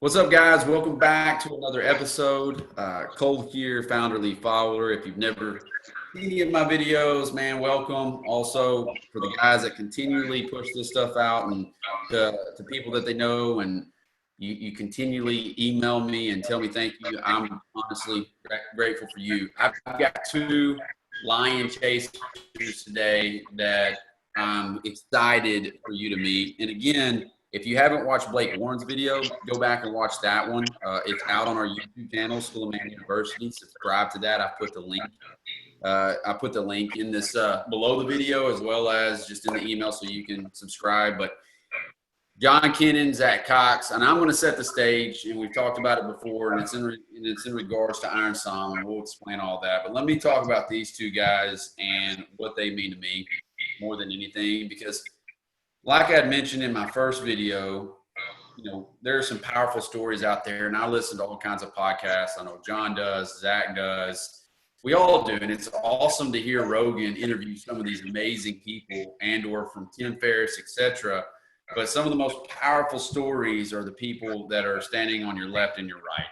What's up, guys? Welcome back to another episode. Cole here, founder, lead follower. If you've never seen any of my videos, man, welcome. Also, for the guys that continually push this stuff out and to people that they know, and you continually email me and tell me thank you, I'm honestly grateful for you. I've got two lion chasers today that I'm excited for you to meet. And again, if you haven't watched Blake Warren's video, go back and watch that one. It's out on our YouTube channel, School of Man University. Subscribe to that. I put the link. I put the link in this below the video, as well as just in the email, so you can subscribe. But Jon Kennon, Zack Cox, and I'm going to set the stage. And we've talked about it before, and it's in regards to IronSoM, and we'll explain all that. But let me talk about these two guys and what they mean to me more than anything, because like I had mentioned in my first video, there are some powerful stories out there, and I listen to all kinds of podcasts. I know John does, Zach does, we all do, and it's awesome to hear Rogan interview some of these amazing people and/or from Tim Ferriss, etc. But some of the most powerful stories are the people that are standing on your left and your right,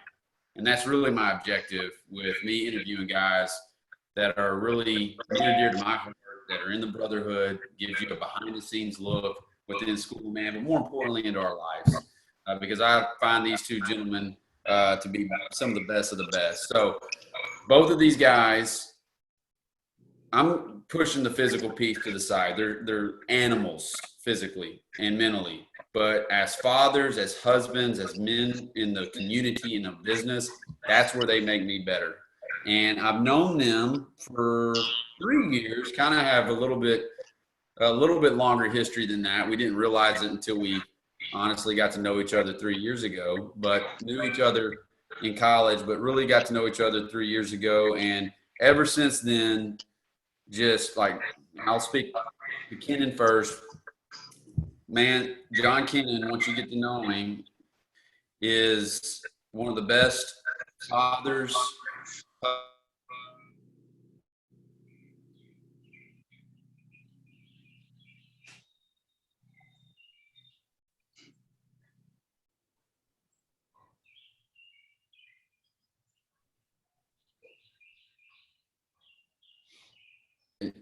and that's really my objective with me interviewing guys that are really near and dear to my heart, that are in the brotherhood, gives you a behind-the-scenes look within School of Man, but more importantly into our lives, because I find these two gentlemen to be some of the best. So both of these guys, I'm pushing the physical piece to the side. They're animals physically and mentally, but as fathers, as husbands, as men in the community and the business, that's where they make me better. And I've known them for 3 years, kind of have a little bit longer history than that. We didn't realize it until we honestly got to know each other 3 years ago, but knew each other in college, but really got to know each other 3 years ago. And ever since then, just like, I'll speak to Kennon first. Man, Jon Kennon, once you get to know him, is one of the best fathers.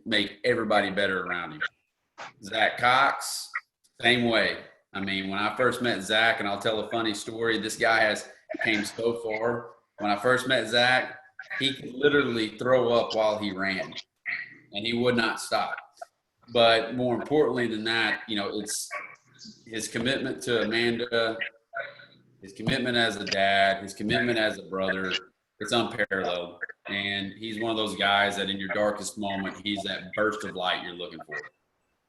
Make everybody better around him. Zack Cox, same way. I mean, when I first met Zack, and I'll tell a funny story, this guy came so far. When I first met Zack, he could literally throw up while he ran, and he would not stop. But more importantly than that, it's his commitment to Amanda, his commitment as a dad, his commitment as a brother. It's unparalleled. And he's one of those guys that in your darkest moment, he's that burst of light you're looking for.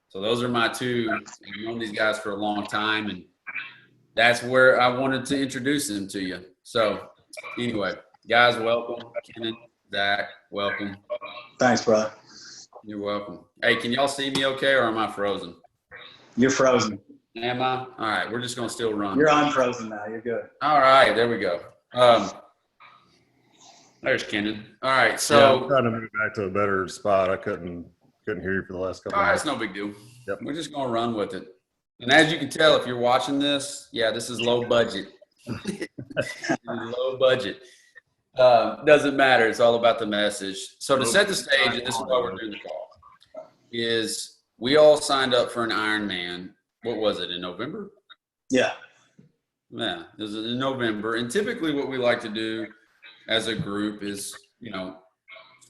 So those are my two. I've known these guys for a long time, and that's where I wanted to introduce them to you. So anyway, guys, welcome. Kennon, Zack, welcome. Thanks, brother. You're welcome. Hey, can y'all see me okay, or am I frozen? You're frozen. Am I? All right, we're just going to still run. You're unfrozen now. You're good. All right, there we go. There's Kennon. All right, so yeah, I'm trying to move back to a better spot. I couldn't hear you for the last couple of minutes. It's no big deal. Yep. We're just going to run with it. And as you can tell, if you're watching this, yeah, this is low budget. Low budget. Doesn't matter. It's all about the message. So to set the stage, and this is why we're doing the call, is we all signed up for an IronMan. What was it, in November? Yeah. Yeah, it was in November. And typically what we like to do as a group is,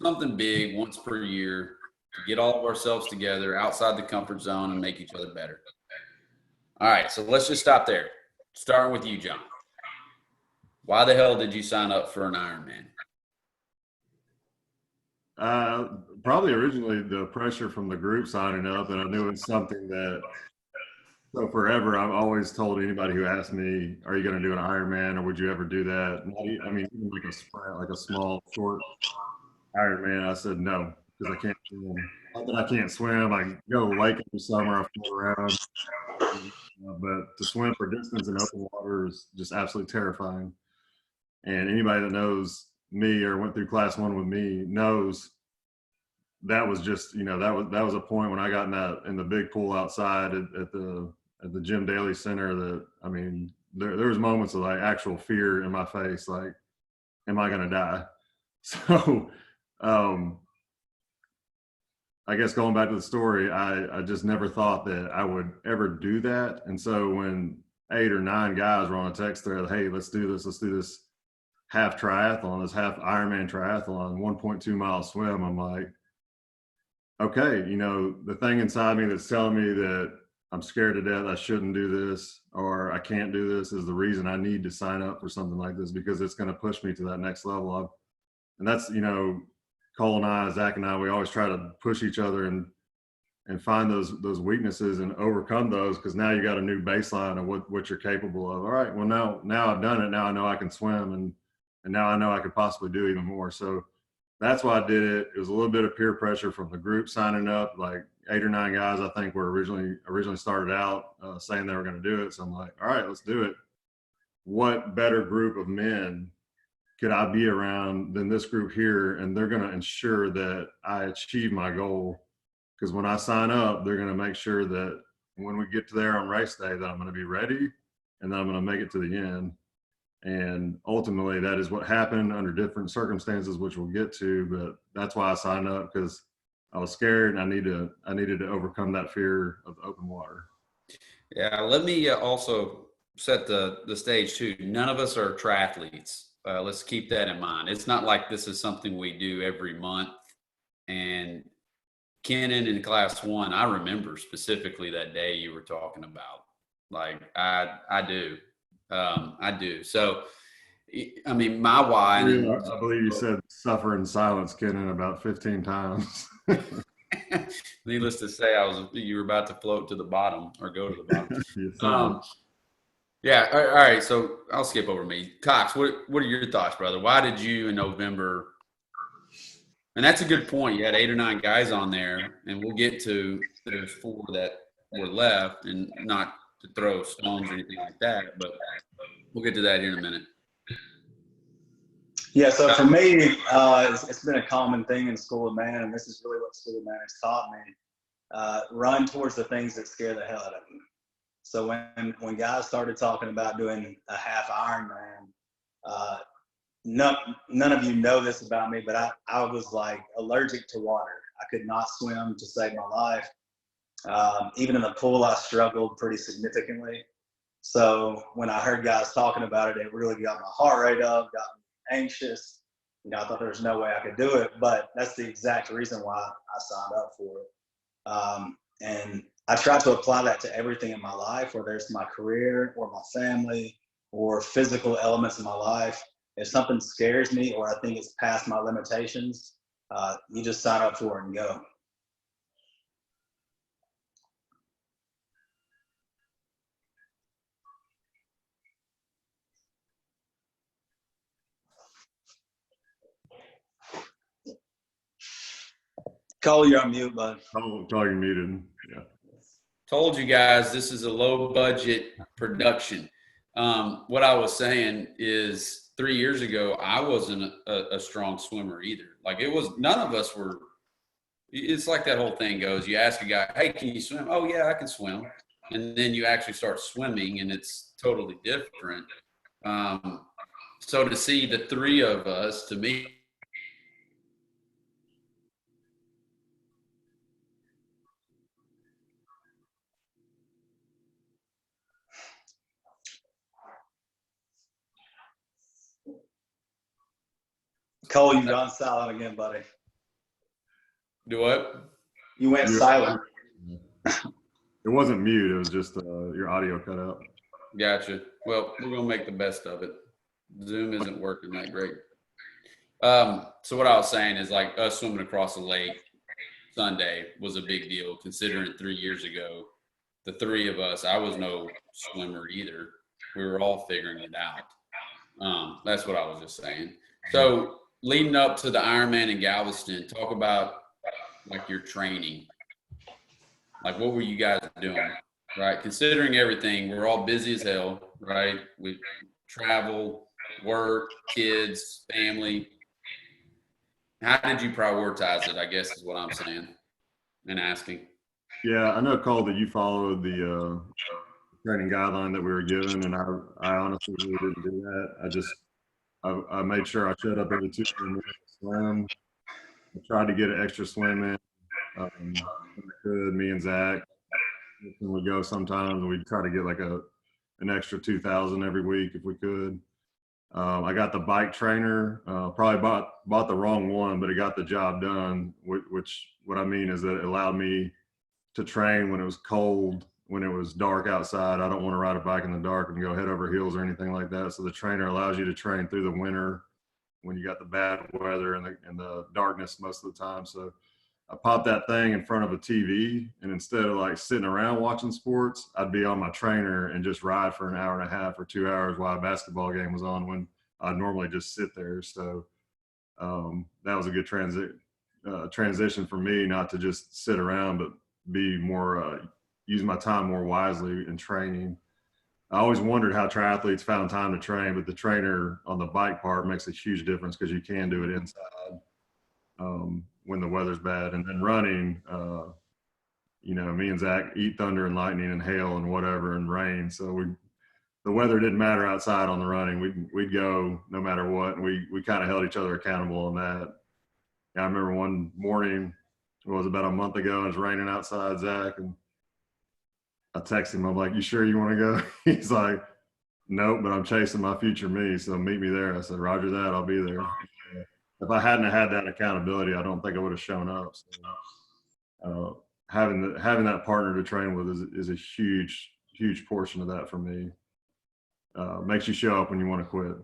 something big once per year to get all of ourselves together outside the comfort zone and make each other better. All right, so let's just stop there. Starting with you, Jon. Why the hell did you sign up for an IronMan? Probably originally the pressure from the group signing up, and I knew it's something that, so forever, I've always told anybody who asked me, are you going to do an Ironman, or would you ever do that? I mean, even like a sprint, like a small, short Ironman, I said no, because I can't swim. Not that I can't swim. I go lake every summer, I float around. But to swim for distance in open water is just absolutely terrifying. And anybody that knows me or went through class 1 with me knows that was just, that was a point when I got in the big pool outside at the Jim Daly Center that, I mean, there was moments of like actual fear in my face, like, am I going to die? So, I guess going back to the story, I just never thought that I would ever do that. And so when 8 or 9 guys were on a text thread, hey, let's do this half triathlon, this half Ironman triathlon, 1.2 mile swim. I'm like, okay, you know, the thing inside me that's telling me that I'm scared to death, I shouldn't do this, or I can't do this, is the reason I need to sign up for something like this, because it's going to push me to that next level. And that's, you know, Cole and I, Zach and I, we always try to push each other and find those weaknesses and overcome those, because now you got a new baseline of what you're capable of. All right, well now I've done it. Now I know I can swim, and now I know I could possibly do even more. So that's why I did it. It was a little bit of peer pressure from the group signing up. Like 8 or 9 guys, I think, were originally started out saying they were going to do it. So I'm like, all right, let's do it. What better group of men could I be around than this group here? And they're going to ensure that I achieve my goal. Because when I sign up, they're going to make sure that when we get to there on race day, that I'm going to be ready and that I'm going to make it to the end. And ultimately, that is what happened under different circumstances, which we'll get to. But that's why I signed up, because I was scared and I needed to overcome that fear of the open water. Yeah, let me also set the stage too. None of us are triathletes. Let's keep that in mind. It's not like this is something we do every month. And Kennon in class 1, I remember specifically that day you were talking about. Like I do. I do. So, I mean, my why. I believe you said suffer in silence, Kennon, about 15 times. Needless to say, you were about to float to the bottom or go to the bottom. Yeah. All right. So I'll skip over me. Cox, what are your thoughts, brother? Why did you in November? And that's a good point. You had 8 or 9 guys on there, and we'll get to there's 4 that were left, and not to throw stones or anything like that, but we'll get to that here in a minute. Yeah, so for me, it's been a common thing in School of Man, and this is really what School of Man has taught me. Run towards the things that scare the hell out of me. So when guys started talking about doing a half Ironman, none of you know this about me, but I was like allergic to water. I could not swim to save my life. Even in the pool, I struggled pretty significantly. So when I heard guys talking about it, it really got my heart rate up, got me anxious. You know, I thought there was no way I could do it, but that's the exact reason why I signed up for it. And I try to apply that to everything in my life, whether it's my career or my family or physical elements in my life. If something scares me or I think it's past my limitations, you just sign up for it and go. Cole, you're on mute, bud. Call you muted. Yeah. Told you guys this is a low budget production. What I was saying is 3 years ago, I wasn't a strong swimmer either. Like none of us were. It's like that whole thing goes. You ask a guy, hey, can you swim? Oh yeah, I can swim. And then you actually start swimming and it's totally different. So to see the 3 of us, to me, Cole, you've gone silent again, buddy. do what? You went silent. It wasn't mute. It was just your audio cut out. Gotcha. Well, we're going to make the best of it. Zoom isn't working that great. So what I was saying is, like, us swimming across the lake Sunday was a big deal, considering 3 years ago, the 3 of us, I was no swimmer either. We were all figuring it out. That's what I was just saying. So leading up to the Ironman in Galveston, talk about like your training. Like, what were you guys doing, right? Considering everything, we're all busy as hell, right? We travel, work, kids, family. How did you prioritize it, I guess is what I'm saying and asking. Yeah, I know, Cole, that you followed training guideline that we were given, and I honestly really didn't do that. I made sure I showed up every 2 minutes to swim. I tried to get an extra swim in. When I could, me and Zack, when we go sometimes, and we'd try to get like an extra 2,000 every week if we could. I got the bike trainer, probably bought the wrong one, but it got the job done, which what I mean is that it allowed me to train when it was cold, when it was dark outside. I don't want to ride a bike in the dark and go head over heels or anything like that. So the trainer allows you to train through the winter when you got the bad weather and the darkness most of the time. So I popped that thing in front of a TV, and instead of like sitting around watching sports, I'd be on my trainer and just ride for an hour and a half or 2 hours while a basketball game was on, when I'd normally just sit there. So that was a good transition for me, not to just sit around, but be more, use my time more wisely in training. I always wondered how triathletes found time to train, but the trainer on the bike part makes a huge difference, because you can do it inside when the weather's bad. And then running, me and Zack eat thunder and lightning and hail and whatever and rain. So the weather didn't matter outside on the running. We'd go no matter what. And we kind of held each other accountable on that. I remember one morning, it was about a month ago, and it was raining outside, Zack, and I texted him. I'm like, "You sure you want to go?" He's like, "Nope, but I'm chasing my future me, so meet me there." I said, "Roger that, I'll be there." If I hadn't had that accountability, I don't think I would have shown up. So, having that partner to train with is a huge portion of that for me. Makes you show up when you want to quit.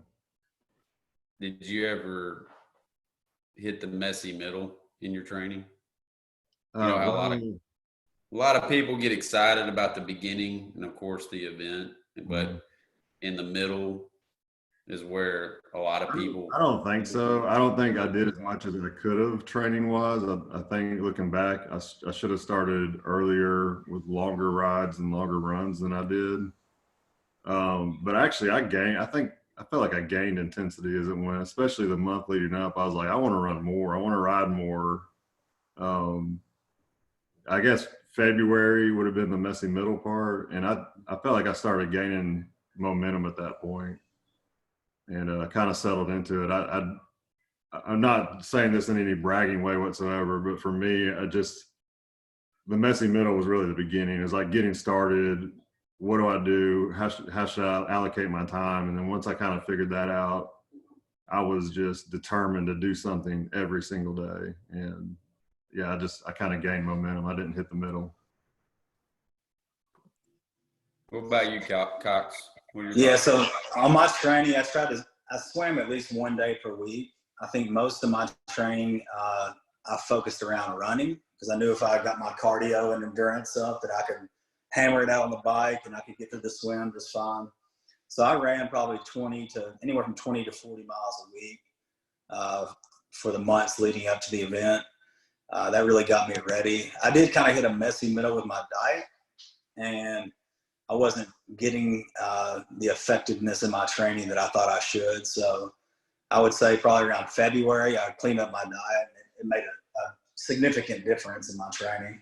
Did you ever hit the messy middle in your training? You know how a lot of people get excited about the beginning and of course the event, but in the middle is where a lot of people. I don't think so. I don't think I did as much as I could have training wise. I think looking back, I should have started earlier with longer rides and longer runs than I did. But actually I felt like I gained intensity as it went, especially the month leading up. I was like, I want to run more. I want to ride more. I guess February would have been the messy middle part. And I felt like I started gaining momentum at that point, and kind of settled into it. I'm not saying this in any bragging way whatsoever, but for me, the messy middle was really the beginning. It was like getting started. What do I do? How should I allocate my time? And then once I kind of figured that out, I was just determined to do something every single day. And yeah, I kind of gained momentum. I didn't hit the middle. What about you, Cox? Yeah, so on my training, I swam at least one day per week. I think most of my training, I focused around running, because I knew if I got my cardio and endurance up, that I could hammer it out on the bike and I could get to the swim just fine. So I ran probably anywhere from 20 to 40 miles a week for the months leading up to the event. That really got me ready. I did kind of hit a messy middle with my diet, and I wasn't getting the effectiveness in my training that I thought I should. So I would say probably around February, I cleaned up my diet, and it made a significant difference in my training.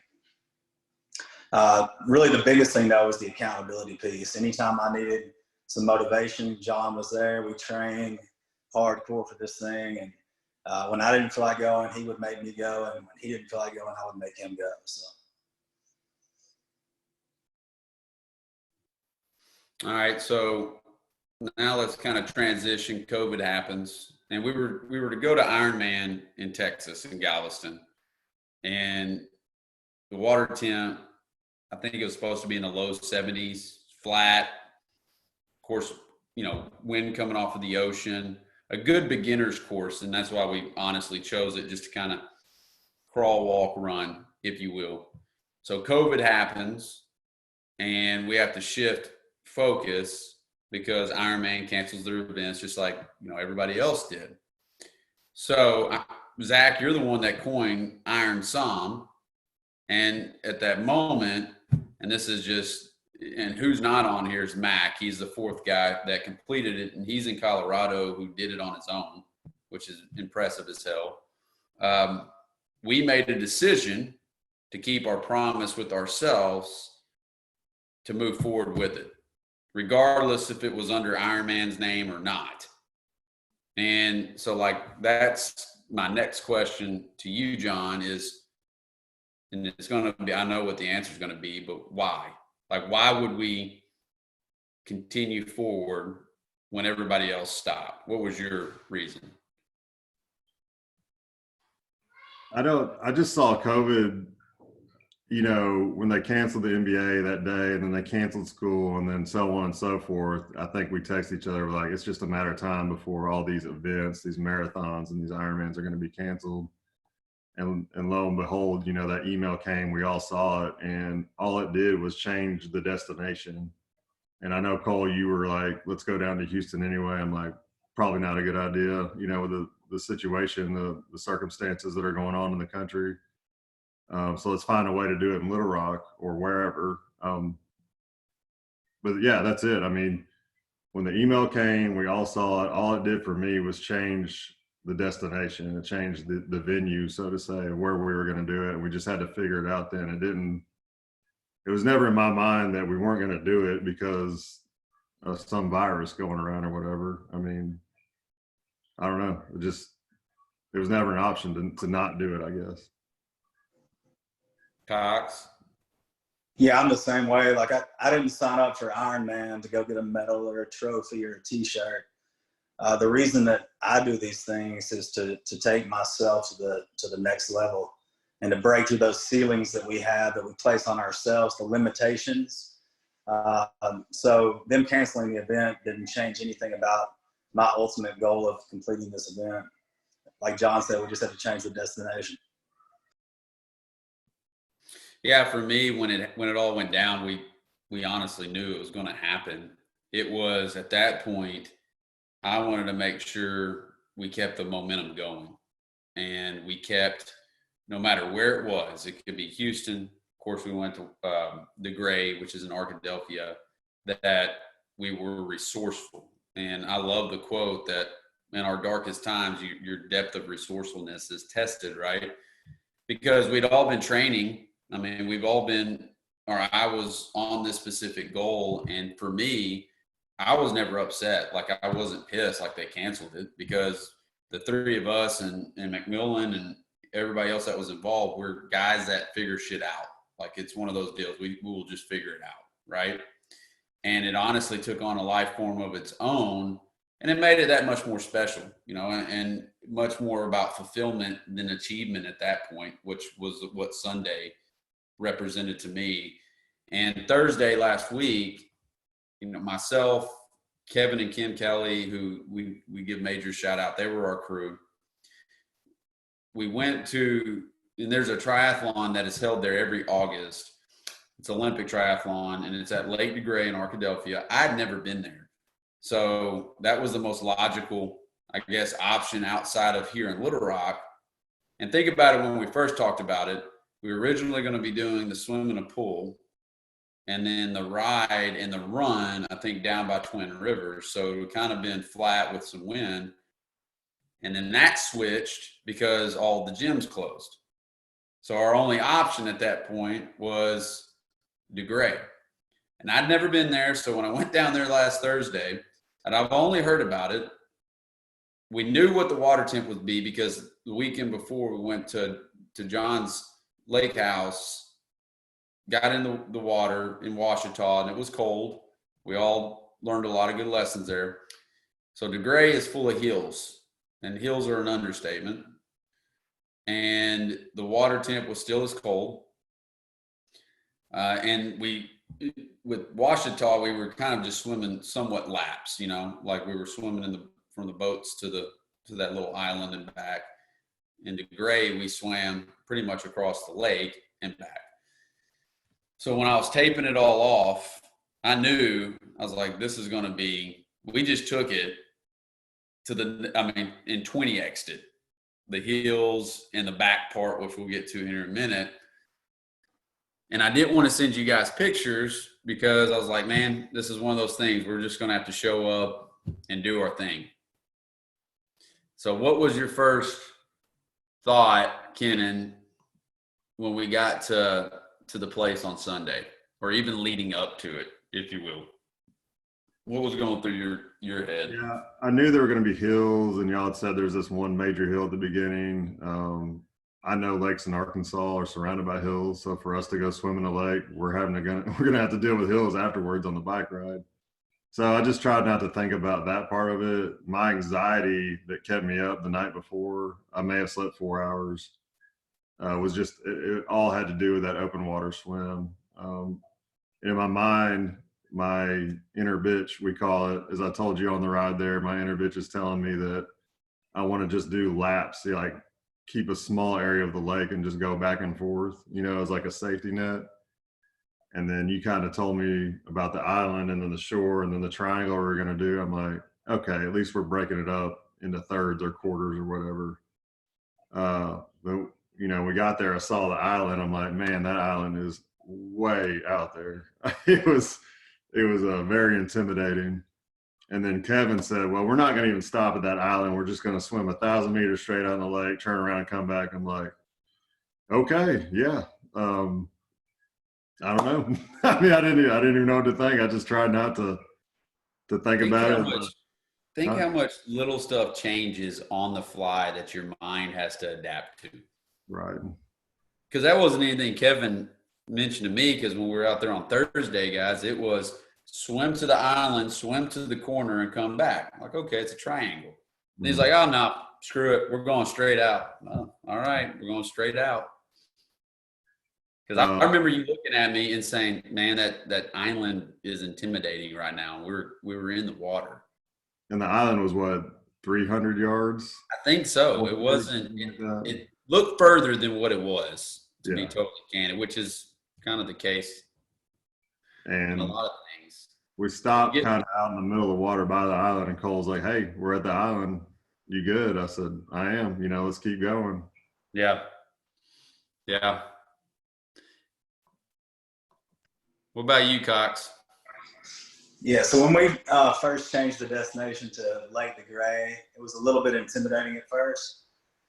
Really the biggest thing though was the accountability piece. Anytime I needed some motivation, Jon was there. We trained hardcore for this thing. And when I didn't feel like going, he would make me go. And when he didn't feel like going, I would make him go. So. All right. So now let's kind of transition. COVID happens, and we were to go to IronMan in Texas, in Galveston, and the water temp, I think it was supposed to be in the low 70s, flat. Of course, wind coming off of the ocean, a good beginner's course. And that's why we honestly chose it, just to kind of crawl, walk, run, if you will. So COVID happens, and we have to shift focus because IronMan cancels their events just like, everybody else did. So Zack, you're the one that coined IronSoM. And at that moment, and this is just, and who's not on here is Mac. He's the fourth guy that completed it, and he's in Colorado who did it on his own, which is impressive as hell. We made a decision to keep our promise with ourselves to move forward with it, regardless if it was under IronMan's name or not. And so like, that's my next question to you, Jon, is, and it's going to be, I know what the answer is going to be, but why? Like, why would we continue forward when everybody else stopped? What was your reason? I just saw COVID, you know, when they canceled the NBA that day and then they canceled school and then so on and so forth. I think we text each other like, it's just a matter of time before all these events, these marathons and these Ironmans are going to be canceled. And lo and behold, you know, that email came, we all saw it, and all it did was change the destination. And I know, Cole, you were like, let's go down to Houston anyway. I'm like, probably not a good idea, you know, with the situation, the circumstances that are going on in the country. So let's find a way to do it in Little Rock or wherever. But yeah, that's it. I mean, when the email came, we all saw it. All it did for me was change the destination. It changed the venue, so to say, where we were going to do it. And we just had to figure it out then. It was never in my mind that we weren't going to do it because of some virus going around or whatever. I mean, I don't know. It was never an option to not do it, I guess. Cox? Yeah, I'm the same way. Like I didn't sign up for Ironman to go get a medal or a trophy or a t-shirt. The reason that I do these things is to take myself to the next level and to break through those ceilings that we have, that we place on ourselves, the limitations. So them canceling the event didn't change anything about my ultimate goal of completing this event. Like Jon said, we just had to change the destination. Yeah, for me, when it all went down, we honestly knew it was going to happen. It was at that point, I wanted to make sure we kept the momentum going, and we kept, no matter where it was, it could be Houston. Of course, we went to the Gray, which is in Arkadelphia, that we were resourceful. And I love the quote that in our darkest times, your depth of resourcefulness is tested, right? Because we'd all been training. I mean, we've all been, or I was on this specific goal. And for me, I was never upset. Like, I wasn't pissed like they canceled it, because the three of us and McMillan and everybody else that was involved, we're guys that figure shit out. Like, it's one of those deals. We will just figure it out, right? And it honestly took on a life form of its own, and it made it that much more special, you know, and much more about fulfillment than achievement at that point, which was what Sunday represented to me. And Thursday last week, you know, myself, Kevin and Kim Kelly, who we give major shout out, they were our crew. We went to, and there's a triathlon that is held there every August. It's Olympic triathlon, and it's at Lake DeGray in Arkadelphia. I'd never been there. So that was the most logical, I guess, option outside of here in Little Rock. And think about it, when we first talked about it, we were originally going to be doing the swim and a pool, and then the ride and the run, I think, down by Twin Rivers. So it would kind of been flat with some wind. And then that switched because all the gyms closed. So our only option at that point was DeGray. And I'd never been there. So when I went down there last Thursday, and I've only heard about it, we knew what the water temp would be because the weekend before we went to Jon's lake house, got in the water in Ouachita, and it was cold. We all learned a lot of good lessons there. So DeGray is full of hills, and hills are an understatement. And the water temp was still as cold. And with Ouachita, we were kind of just swimming somewhat laps, you know, like we were swimming from the boats to that little island and back. In DeGray, we swam pretty much across the lake and back. So when I was taping it all off, I was like, this is going to be, we just took it to in 20x'd it. The hills and the back part, which we'll get to here in a minute. And I didn't want to send you guys pictures because I was like, man, this is one of those things. We're just going to have to show up and do our thing. So what was your first thought, Kennon, when we got to the place on Sunday? or even leading up to it, if you will? What was going through your head? Yeah, I knew there were going to be hills, and y'all had said there's this one major hill at the beginning. I know lakes in Arkansas are surrounded by hills, so for us to go swim in a lake, we're gonna have to deal with hills afterwards on the bike ride. So I just tried not to think about that part of it. My anxiety that kept me up the night before, I may have slept 4 hours, was just it all had to do with that open water swim. In my mind, my inner bitch, we call it, as I told you on the ride there, my inner bitch is telling me that I want to just do laps, see, like keep a small area of the lake and just go back and forth, as like a safety net. And then you kind of told me about the island and then the shore and then the triangle we were going to do. I'm like, okay, at least we're breaking it up into thirds or quarters or whatever. But we got there, I saw the island. I'm like, man, that island is way out there. It was very intimidating. And then Kevin said, well, we're not going to even stop at that island. We're just going to swim 1,000 meters straight out in the lake, turn around and come back. I'm like, okay, yeah. I don't know. I mean, I didn't even know what to think. I just tried not to think about it. Think how much little stuff changes on the fly that your mind has to adapt to. Right. Because that wasn't anything Kevin mentioned to me, because when we were out there on Thursday, guys, it was swim to the island, swim to the corner, and come back. I'm like, okay, it's a triangle. And he's like, oh, no, screw it. We're going straight out. Oh, all right, we're going straight out. Because I remember you looking at me and saying, man, that island is intimidating right now. We were in the water. And the island was what, 300 yards? I think so. It wasn't, it looked further than what it was, to be totally candid, which is kind of the case and in a lot of things. We stopped kind of out in the middle of the water by the island, and Cole's like, hey, we're at the island. You good? I said, I am. Let's keep going. Yeah. Yeah. What about you, Cox? Yeah, so when we first changed the destination to Lake de Grey, it was a little bit intimidating at first.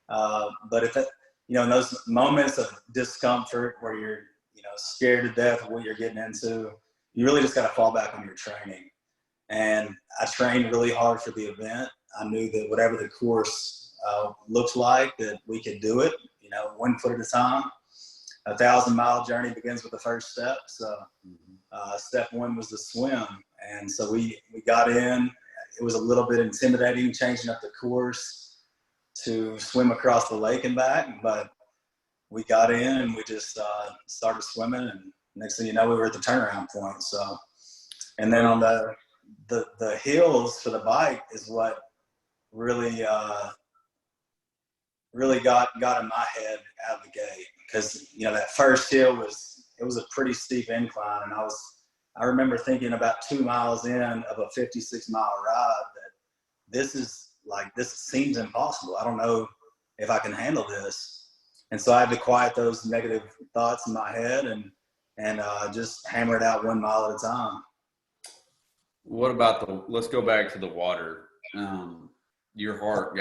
But in those moments of discomfort where you're, scared to death of what you're getting into, you really just got to fall back on your training. And I trained really hard for the event. I knew that whatever the course looked like, that we could do it, 1 foot at a time. 1,000-mile journey begins with the first step. So step 1 was the swim. And so we got in. It was a little bit intimidating changing up the course to swim across the lake and back, but we got in and we just started swimming, and next thing you know, we were at the turnaround point. So, and then on the hills for the bike is what really got in my head out of the gate, because that first hill was a pretty steep incline, and I remember thinking about 2 miles in of a 56-mile ride that this seems impossible. I don't know if I can handle this. And so I had to quiet those negative thoughts in my head and just hammer it out 1 mile at a time. What about let's go back to the water. Your heart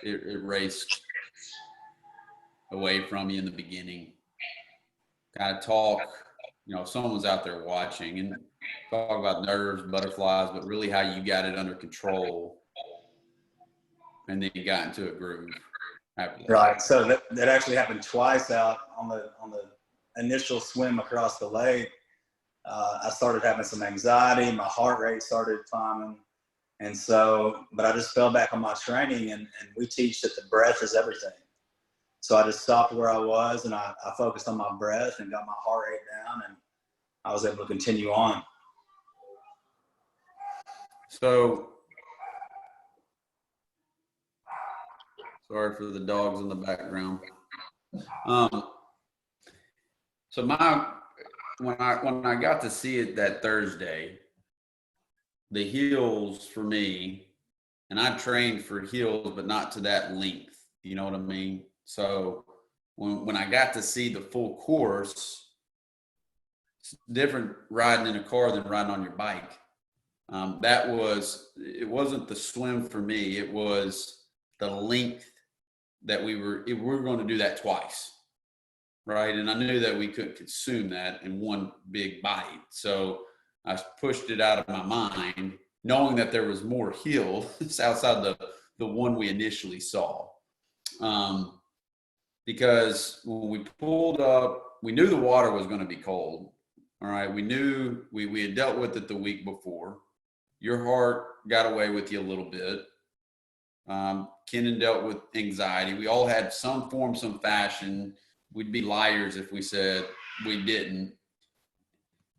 it raced away from you in the beginning. Kind of talk, someone's out there watching, and talk about nerves, butterflies, but really how you got it under control. And then you got into a groove. Right. So that actually happened twice out on the initial swim across the lake. I started having some anxiety. My heart rate started climbing. And so, but I just fell back on my training, and we teach that the breath is everything. So I just stopped where I was, and I focused on my breath and got my heart rate down, and I was able to continue on. So, sorry for the dogs in the background. So when I got to see it that Thursday, the hills for me, and I trained for hills, but not to that length. You know what I mean? So when I got to see the full course, it's different riding in a car than riding on your bike. It wasn't the swim for me. It was the length that we were going to do that twice. right? And I knew that we couldn't consume that in one big bite. So I pushed it out of my mind, knowing that there was more hill outside the one we initially saw. Because when we pulled up, we knew the water was going to be cold. All right. We knew we had dealt with it the week before. Your heart got away with you a little bit. Kennon dealt with anxiety. We all had some form, some fashion. We'd be liars if we said we didn't.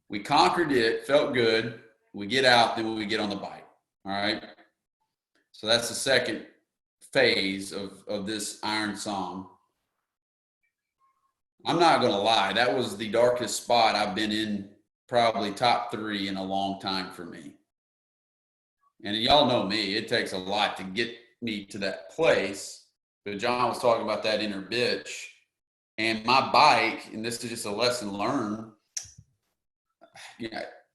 We conquered it, felt good. We get out, then we get on the bike. All right. So that's the second phase of this IronSoM. I'm not going to lie. That was the darkest spot I've been in, probably top 3 in a long time for me. And y'all know me. It takes a lot to get me to that place. But Jon was talking about that inner bitch. And my bike, and this is just a lesson learned,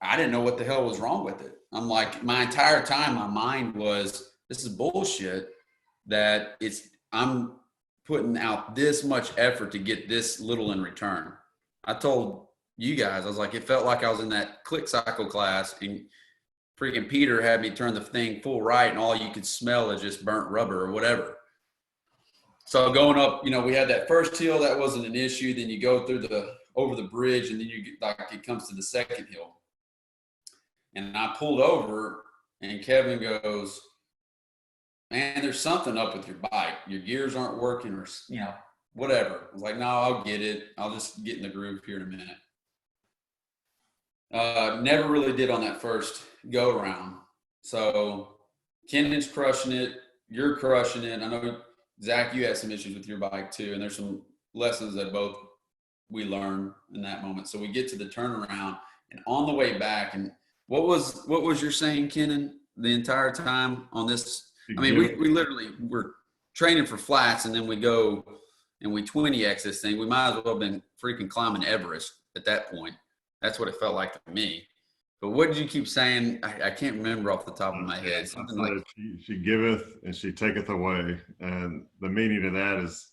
I didn't know what the hell was wrong with it. I'm like, my entire time, my mind was, this is bullshit that I'm putting out this much effort to get this little in return. I told you guys, I was like, it felt like I was in that click cycle class and freaking Peter had me turn the thing full right and all you could smell is just burnt rubber or whatever. So going up, we had that first hill, that wasn't an issue. Then you go through over the bridge and then you get like, it comes to the second hill. And I pulled over and Kevin goes, man, there's something up with your bike. Your gears aren't working or, whatever. I was like, no, I'll get it. I'll just get in the groove here in a minute. Never really did on that first go around. So Kennon's crushing it. You're crushing it. I know, Zach, you had some issues with your bike too. And there's some lessons that both we learned in that moment. So we get to the turnaround and on the way back. And what was your saying, Kennon, the entire time on this? I mean, we literally were training for flats and then we go and we 20X this thing. We might as well have been freaking climbing Everest at that point. That's what it felt like to me. But what did you keep saying? I can't remember off the top of my head. Something like she giveth and she taketh away. And the meaning of that is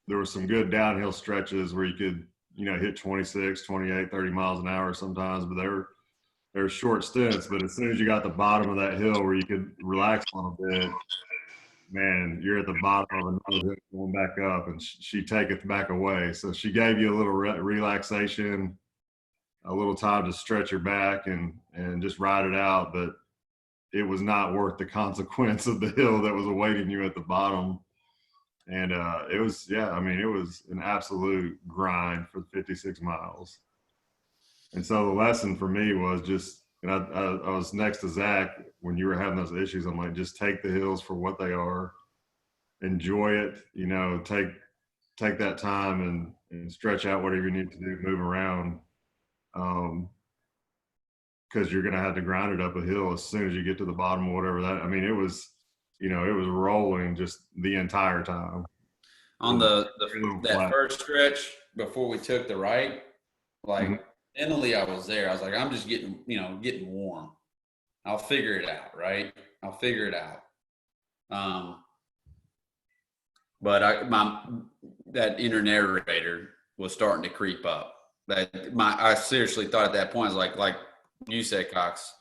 there were some good downhill stretches where you could, hit 26, 28, 30 miles an hour sometimes, but they were short stints. But as soon as you got the bottom of that hill where you could relax a little bit, man, you're at the bottom of another hill going back up and she taketh back away. So she gave you a little relaxation, a little time to stretch your back and just ride it out. But it was not worth the consequence of the hill that was awaiting you at the bottom. And it was an absolute grind for 56 miles. And so the lesson for me was just, and I was next to Zach when you were having those issues. I'm like, just take the hills for what they are, enjoy it, take that time and stretch out whatever you need to do, move around. Because you're going to have to grind it up a hill as soon as you get to the bottom or whatever it was, it was rolling just the entire time. On that first stretch before we took the right, like mentally I was there. I was like, I'm just getting warm. I'll figure it out, right? I'll figure it out. But that inner narrator was starting to creep up. I seriously thought at that point, I was like you said, Cox,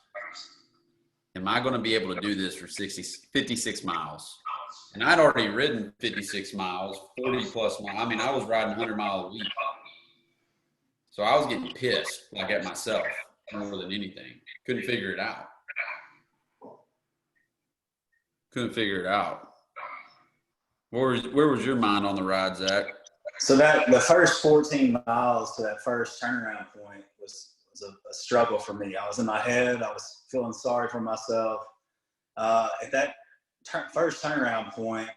am I going to be able to do this for 56 miles? And I'd already ridden 56 miles, 40 plus miles. I mean, I was riding 100 miles a week. So I was getting pissed, like at myself more than anything. Couldn't figure it out. Where was your mind on the ride, Zach? So the first 14 miles to that first turnaround point was a struggle for me. I was in my head. I was feeling sorry for myself. At that first turnaround point,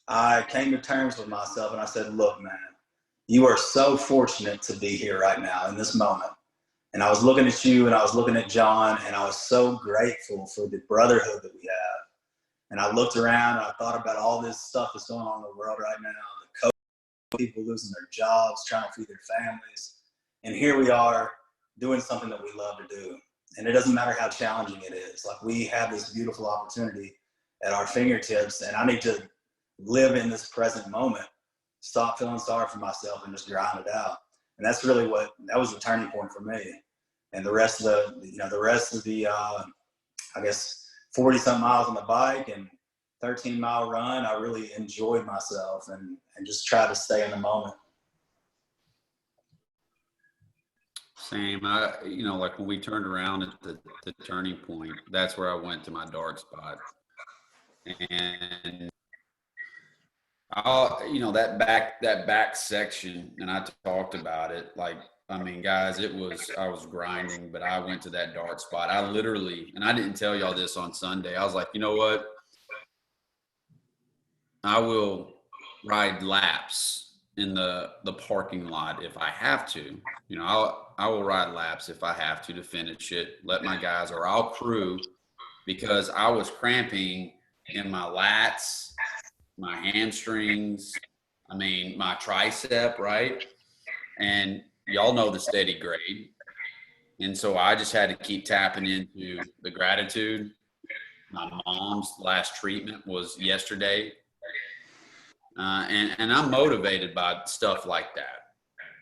I came to terms with myself and I said, look, man, you are so fortunate to be here right now in this moment. And I was looking at you and I was looking at Jon and I was so grateful for the brotherhood that we have. And I looked around and I thought about all this stuff that's going on in the world right now, the COVID, people losing their jobs, trying to feed their families. And here we are doing something that we love to do. And it doesn't matter how challenging it is. Like, we have this beautiful opportunity at our fingertips and I need to live in this present moment stop feeling sorry for myself and just grind it out. And that's really that was the turning point for me. And the rest of the I guess 40 some miles on the bike and 13-mile run, I really enjoyed myself and just tried to stay in the moment. Same. Like when we turned around at the turning point, that's where I went to my dark spot. And that back section, and I talked about it. Like, I mean, guys, I was grinding, but I went to that dark spot. I literally, and I didn't tell y'all this on Sunday. I was like, you know what? I will ride laps in the parking lot if I have to. I will ride laps if I have to finish it. Let my guys, or I'll crew, because I was cramping in my lats, my hamstrings, my tricep, right? And y'all know the steady grade. And so I just had to keep tapping into the gratitude. My mom's last treatment was yesterday. And I'm motivated by stuff like that.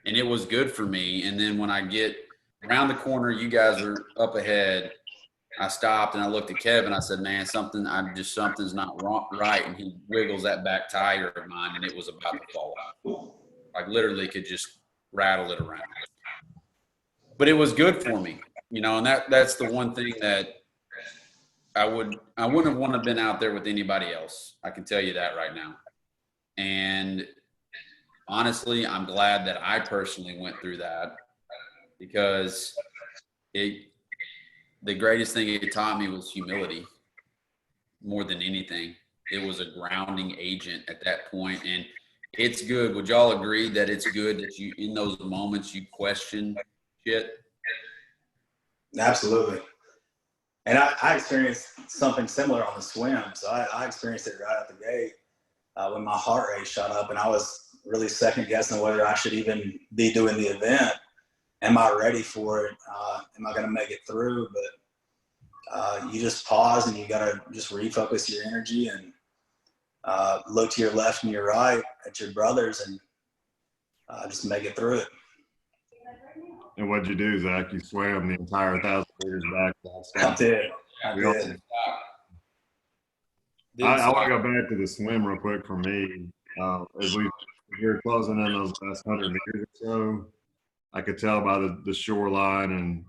And it was good for me. And then when I get around the corner, you guys are up ahead. I stopped and I looked at Kevin. I said, man, something's not right. And he wiggles that back tire of mine, and it was about to fall out. I literally could just rattle it around. But it was good for me, and that's the one thing that I wouldn't have wanted to been out there with anybody else. I can tell you that right now. And honestly, I'm glad that I personally went through that, because the greatest thing it taught me was humility more than anything. It was a grounding agent at that point. And it's good. Would y'all agree that it's good that you, in those moments, you question shit? Absolutely. And I experienced something similar on the swim. So I experienced it right out the gate when my heart rate shot up, and I was really second guessing whether I should even be doing the event. Am I ready for it? Am I going to make it through? But you just pause and you got to just refocus your energy and look to your left and your right at your brothers and just make it through it. And what'd you do, Zach? You swam the entire 1,000 meters back. I did. I want to go back to the swim real quick for me. As we're closing in those last 100 meters or so, I could tell by the shoreline, and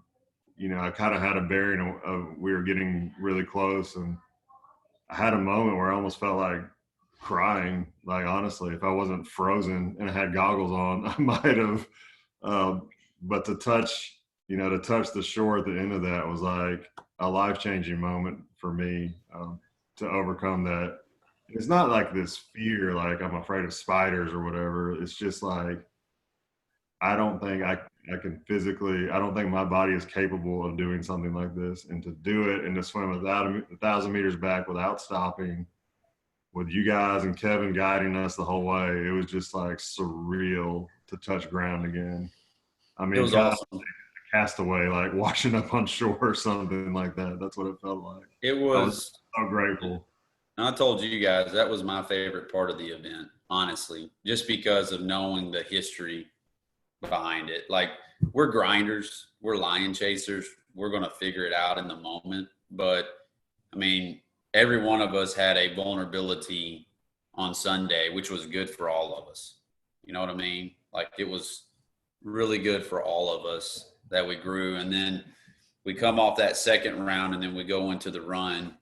I kind of had a bearing of we were getting really close, and I had a moment where I almost felt like crying. Like, honestly, if I wasn't frozen and I had goggles on, I might have. But to touch the shore at the end of that was like a life-changing moment for me, to overcome that. It's not like this fear, like I'm afraid of spiders or whatever. It's just like, I don't think I can physically, I don't think my body is capable of doing something like this. And to do it and to swim 1,000 meters back without stopping, with you guys and Kevin guiding us the whole way, it was just like surreal to touch ground again. I mean, it was awesome. Castaway, like washing up on shore or something like that. That's what it felt like. It was. I was so grateful. I told you guys that was my favorite part of the event, honestly, just because of knowing the history behind it. Like, we're grinders, we're lion chasers, we're going to figure it out in the moment. But I mean, every one of us had a vulnerability on Sunday, which was good for all of us. You know what I mean? Like, it was really good for all of us that we grew. And then we come off that second round, and then we go into the run,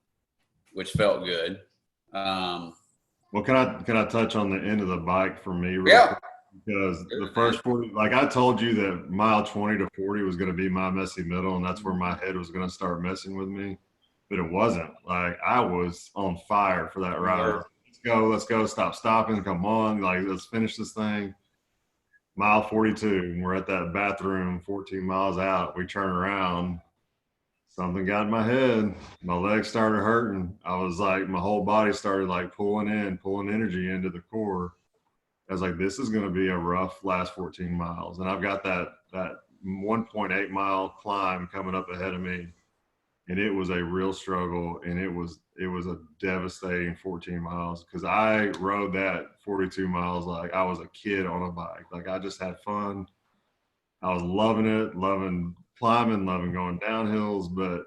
which felt good. Well, can I touch on the end of the bike for me? Yeah. Quick? Because the first 40, like I told you that mile 20 to 40 was going to be my messy middle, and that's where my head was going to start messing with me. But it wasn't. Like, I was on fire for that ride. Let's go, stop stopping, come on, like, let's finish this thing. Mile 42, and we're at that bathroom 14 miles out. We turn around, something got in my head. My legs started hurting. I was like, my whole body started like pulling energy into the core. I was like, this is going to be a rough last 14 miles. And I've got that 1.8 mile climb coming up ahead of me. and it was a real struggle, and it was a devastating 14 miles because I rode that 42 miles like I was a kid on a bike. Like I just had fun. I was loving it, loving climbing, loving going down hills, but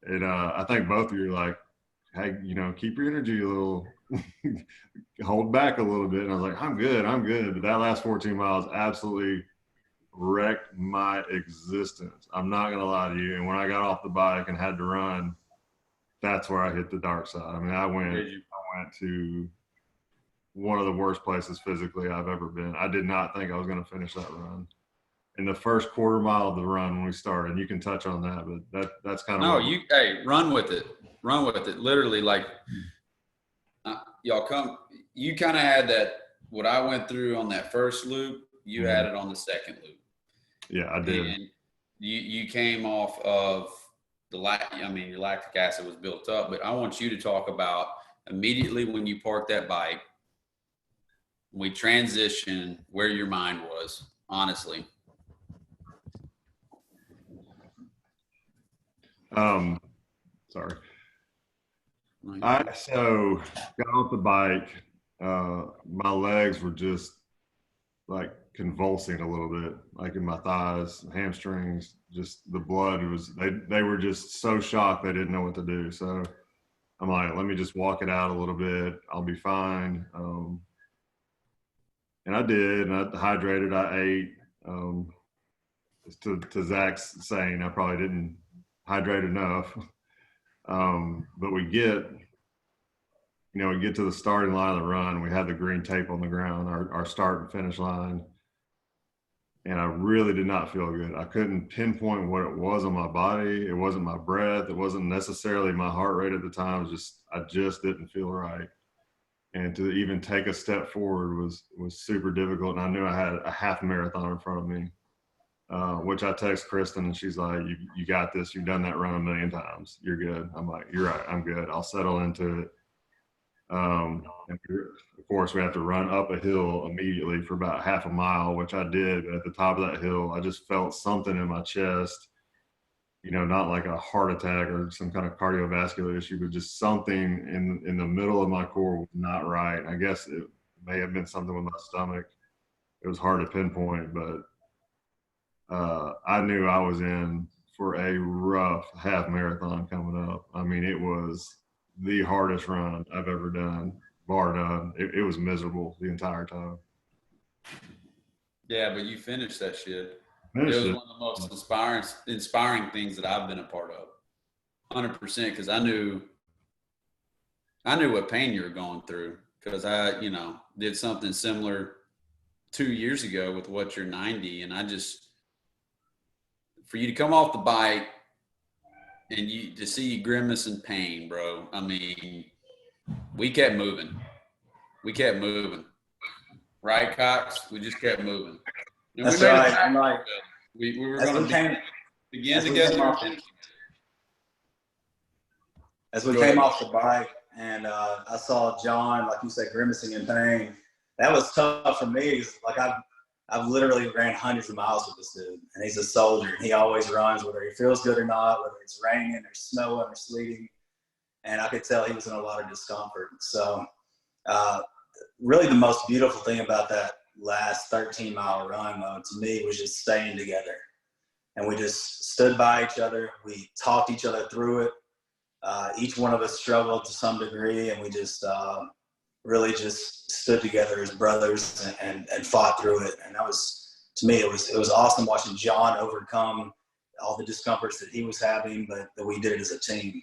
I think both of you are like, hey, keep your energy a little, hold back a little bit. And I was like, I'm good. But that last 14 miles absolutely wrecked my existence. I'm not going to lie to you. And when I got off the bike and had to run, that's where I hit the dark side. I mean, I went to one of the worst places physically I've ever been. I did not think I was going to finish that run. In the first quarter mile of the run when we started, you can touch on that, but that's kind of run with it. Literally, like you kind of had that, what I went through on that first loop, you had it on the second loop. Yeah, I did. And you came off of your lactic acid was built up, but I want you to talk about immediately when you parked that bike, we transitioned, where your mind was, honestly. Sorry. I got off the bike. My legs were just like convulsing a little bit, like in my thighs, hamstrings, just the blood was, they were just so shocked they didn't know what to do. So I'm like, let me just walk it out a little bit. I'll be fine. And I did, and I hydrated, I ate. To Zach's saying, I probably didn't hydrate enough. But we get to the starting line of the run. We had the green tape on the ground, our start and finish line. And I really did not feel good. I couldn't pinpoint what it was on my body. It wasn't my breath. It wasn't necessarily my heart rate at the time. I just didn't feel right. And to even take a step forward was super difficult. And I knew I had a half marathon in front of me, which I text Kristen, and she's like, you got this. You've done that run 1,000,000 times. You're good. I'm like, you're right. I'm good. I'll settle into it. And of course, we have to run up a hill immediately for about half a mile, which I did. But at the top of that hill, I just felt something in my chest, not like a heart attack or some kind of cardiovascular issue, but just something in the middle of my core was not right. I guess it may have been something with my stomach. It was hard to pinpoint, but I knew I was in for a rough half marathon coming up. I mean, it was the hardest run I've ever done, bar none. It was miserable the entire time. Yeah, but you finished that shit. It was one of the most inspiring things that I've been a part of, 100%. Because I knew what pain you were going through. Because I, did something similar 2 years ago with What You're 90, and for you to come off the bike and to see you grimace in pain, bro. I mean, we kept moving. Right, Cox? We just kept moving. And that's right. I'm like, we were going to begin together. As we came off the bike and I saw Jon, like you said, grimacing in pain, that was tough for me. Because, like, I've literally ran hundreds of miles with this dude, and he's a soldier. He always runs, whether he feels good or not, whether it's raining or snowing or sleeting. And I could tell he was in a lot of discomfort. So really the most beautiful thing about that last 13-mile run, though, to me, was just staying together. And we just stood by each other. We talked each other through it. Each one of us struggled to some degree, and we just really just stood together as brothers and fought through it. And that was, to me, it was awesome watching Jon overcome all the discomforts that he was having, but that we did it as a team.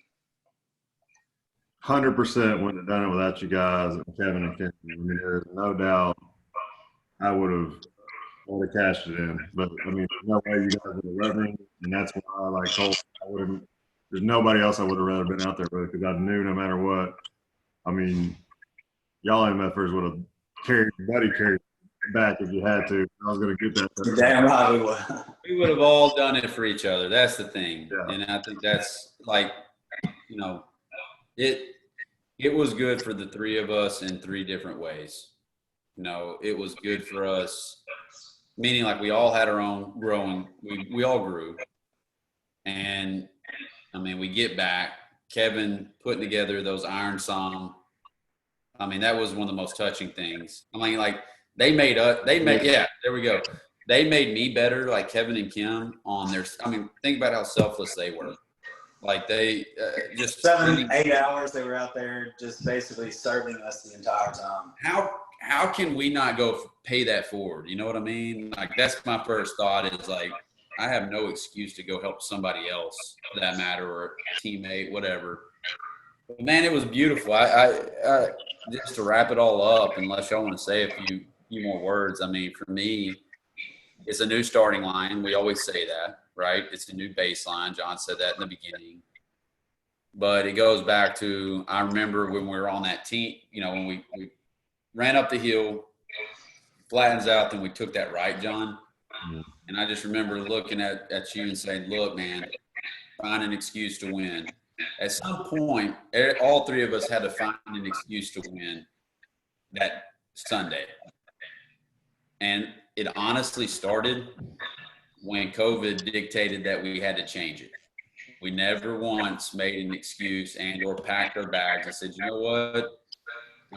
100% wouldn't have done it without you guys, Kevin and Kenny. I mean, there's no doubt I would have cashed it in. But, I mean, there's no way you guys would have let me. And that's why, like Cole, there's nobody else I would have rather been out there with, because I knew no matter what, I mean, y'all MFers would have carried back if you had to. I was going to get that. Damn right we would. We would have all done it for each other. That's the thing. Yeah. And I think that's, like, it was good for the three of us in three different ways. It was good for us, meaning like we all had our own growing. We all grew, and I mean, we get back, Kevin putting together those IronSoM. I mean, that was one of the most touching things. I mean, like yeah, there we go. They made me better, like Kevin and Kim on their, I mean, think about how selfless they were. Like they just 7-8 hours they were out there just basically serving us the entire time. How can we not go pay that forward? You know what I mean? Like that's my first thought is like, I have no excuse to go help somebody else for that matter, or a teammate, whatever. But man, it was beautiful. I just to wrap it all up, unless y'all want to say a few more words. I mean, for me, it's a new starting line. We always say that, right? It's a new baseline. Jon said that in the beginning. But it goes back to, I remember when we were on that team, you know, when we ran up the hill, flattens out, then we took that right, Jon. Mm-hmm. And I just remember looking at you and saying, look, man, find an excuse to win. At some point, all three of us had to find an excuse to win that Sunday. And it honestly started when COVID dictated that we had to change it. We never once made an excuse and or packed our bags and said, you know what,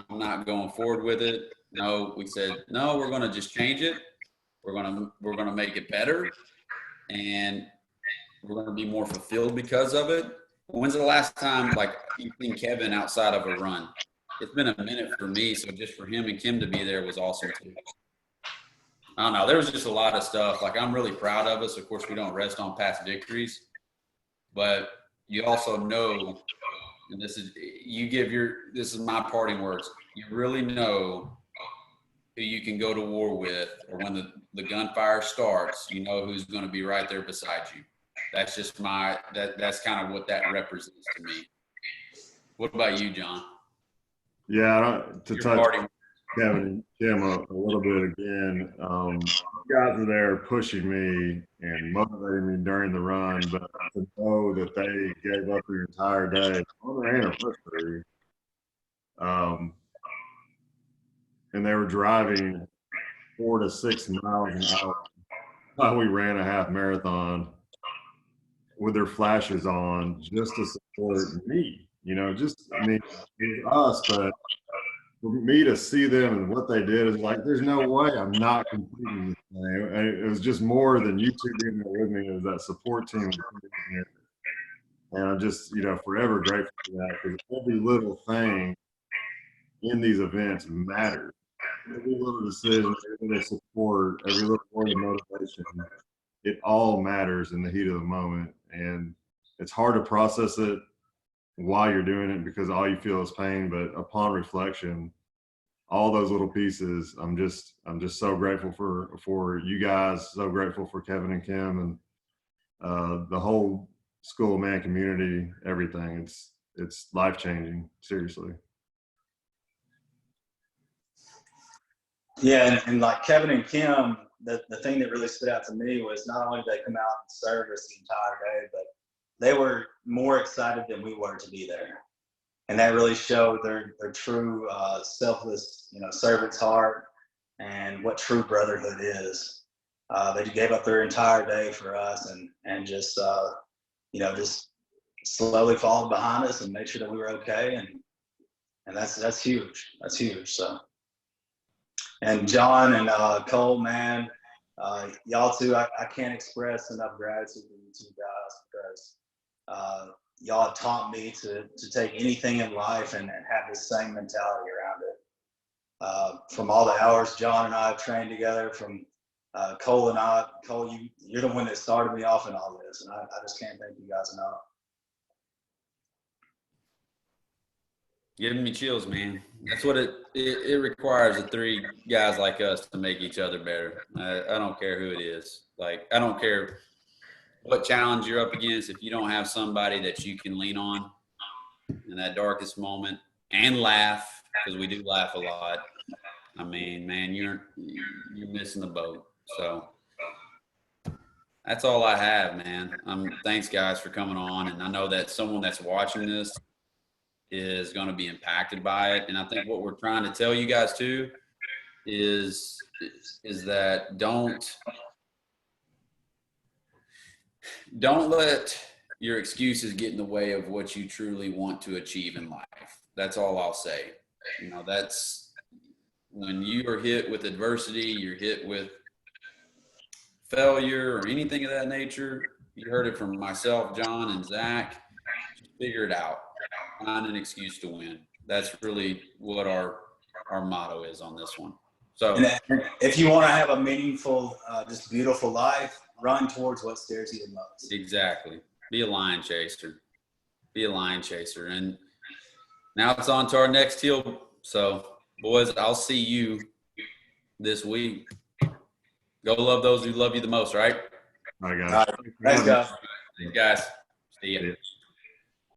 I'm not going forward with it. No, we said, no, we're going to just change it. We're going to make it better. And we're going to be more fulfilled because of it. When's the last time, like, you've seen Kevin outside of a run? It's been a minute for me, so just for him and Kim to be there was awesome too. I don't know. There was just a lot of stuff. Like, I'm really proud of us. Of course, we don't rest on past victories, but you also know, and this is my parting words. You really know who you can go to war with, or when the gunfire starts, you know who's going to be right there beside you. That's just that's kind of what that represents to me. What about you, Jon? Yeah, to Your touch parting. Kevin and Kim a little bit again. You guys are there pushing me and motivating me during the run, but to know that they gave up their entire day on their anniversary, and they were driving 4 to 6 miles an hour while we ran a half marathon with their flashes on just to support me. You know, just, I mean, it was us, but for me to see them and what they did is like, there's no way I'm not completing this thing. It was just more than you two being there with me. It was that support team. And I'm just, you know, forever grateful for that, because every little thing in these events matters. Every little decision, every little support, every little word of motivation, it all matters in the heat of the moment. And it's hard to process it while you're doing it because all you feel is pain. But upon reflection, all those little pieces, I'm just so grateful for you guys, so grateful for Kevin and Kim and the whole School of Man community, everything. It's life-changing, seriously. Yeah, and like Kevin and Kim, the thing that really stood out to me was not only did they come out and serve us the entire day, but they were more excited than we were to be there. And that really showed their true selfless, you know, servant's heart and what true brotherhood is. They gave up their entire day for us and just, you know, just slowly followed behind us and made sure that we were okay. And that's huge. That's huge. So. And Jon and Cole, man, y'all two, I can't express enough gratitude to you two guys, because y'all have taught me to take anything in life and have the same mentality around it. From all the hours Jon and I have trained together, from Cole and I, Cole, you're the one that started me off in all this, and I just can't thank you guys enough. Giving me chills, man. That's what it requires, the three guys like us to make each other better. I don't care who it is. Like, I don't care what challenge you're up against. If you don't have somebody that you can lean on in that darkest moment and laugh, because we do laugh a lot. I mean, man, you're missing the boat. So that's all I have, man. Thanks guys for coming on. And I know that someone that's watching this is going to be impacted by it. And I think what we're trying to tell you guys too is that don't let your excuses get in the way of what you truly want to achieve in life. That's all I'll say. You know, that's when you are hit with adversity, you're hit with failure or anything of that nature. You heard it from myself, Jon, and Zack. Just figure it out. Find an excuse to win. That's really what our motto is on this one. So, and if you want to have a meaningful, just beautiful life, run towards what scares you the most. exactly. Be a lion chaser. Be a lion chaser. And now it's on to our next hill. So, boys, I'll see you this week. Go love those who love you the most, right? All right, All guys. right. Thanks, guys. Guys, see ya. Yeah.